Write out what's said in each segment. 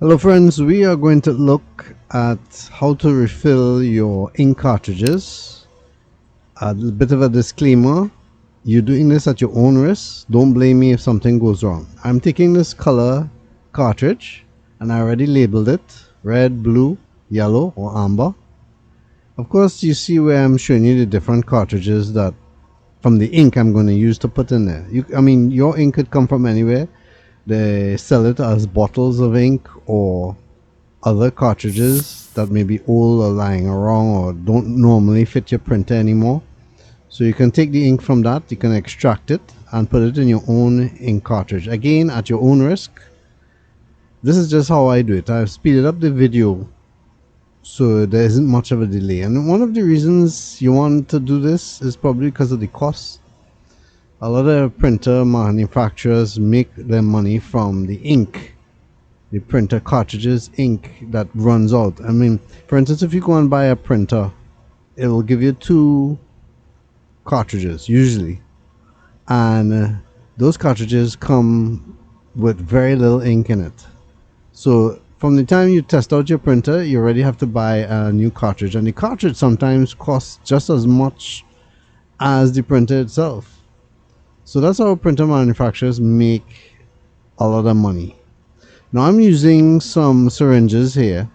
Hello friends, we are going to look at how to refill your ink cartridges. A little bit of a disclaimer, you're doing this at your own risk. Don't blame me if something goes wrong. I'm taking this color cartridge and I already labeled it red, blue, yellow or amber. Of course you see where I'm showing you the different cartridges that from the ink I'm going to use to put in there. Your ink could come from anywhere. They sell it as bottles of ink or other cartridges that may be old or lying around or don't normally fit your printer anymore. So you can take the ink from that, you can extract it and put it in your own ink cartridge. Again, at your own risk. This is just how I do it. I've speeded up the video so there isn't much of a delay. And one of the reasons you want to do this is probably because of the cost. A lot of printer manufacturers make their money from the ink, the printer cartridges ink that runs out. I mean, for instance, if you go and buy a printer, it will give you 2 cartridges usually, and those cartridges come with very little ink in it. So from the time you test out your printer, you already have to buy a new cartridge, and the cartridge sometimes costs just as much as the printer itself. So that's how printer manufacturers make a lot of money. Now I'm using some syringes here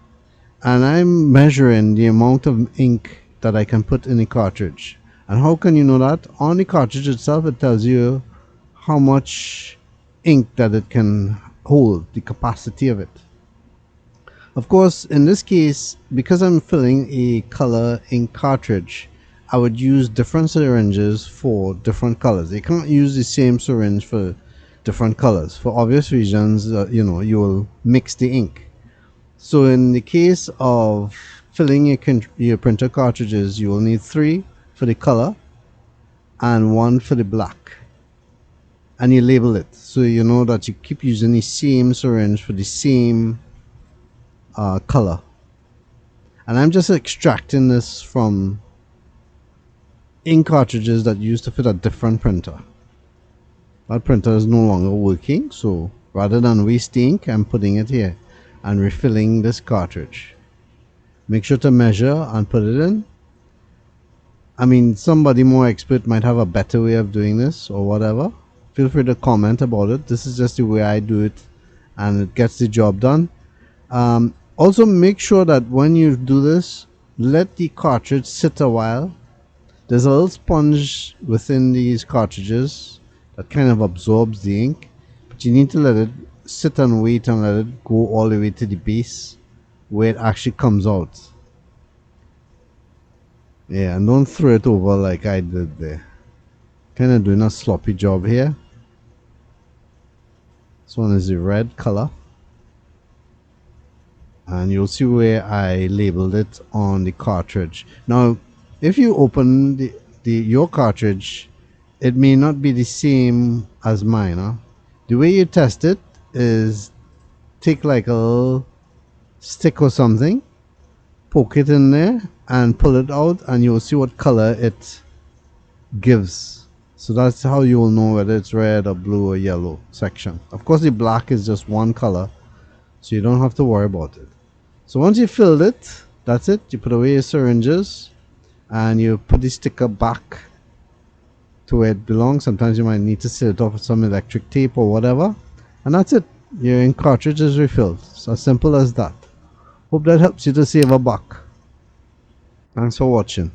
and I'm measuring the amount of ink that I can put in the cartridge. And how can you know that? On the cartridge itself it tells you how much ink that it can hold, the capacity of it. Of course, in this case, because I'm filling a color ink cartridge, I would use different syringes for different colors. You can't use the same syringe for different colors for obvious reasons. You will mix the ink. So in the case of filling your printer cartridges, you will need 3 for the color and 1 for the black, and you label it so you know that you keep using the same syringe for the same color. And I'm just extracting this from ink cartridges that used to fit a different printer. That printer is no longer working, so rather than waste ink, I'm putting it here and refilling this cartridge. Make sure to measure and put it in. I mean, somebody more expert might have a better way of doing this or whatever. Feel free to comment about it. This is just the way I do it and it gets the job done. Also make sure that when you do this, let the cartridge sit a while. There's a little sponge within these cartridges that kind of absorbs the ink, but you need to let it sit and wait and let it go all the way to the base where it actually comes out. Yeah, and don't throw it over like I did there. Kind of doing a sloppy job here. This one is the red color, and you'll see where I labeled it on the cartridge. Now if you open your cartridge, it may not be the same as mine. The way you test it is take like a little stick or something, poke it in there and pull it out, and you'll see what color it gives. So that's how you will know whether it's red or blue or yellow section. Of course the black is just one color, so you don't have to worry about it. So once you filled it, that's it. You put away your syringes and you put the sticker back to where it belongs. Sometimes you might need to seal it off with some electric tape or whatever, and that's it. Your ink cartridge is refilled. It's as simple as that. Hope that helps you to save a buck. Thanks for watching.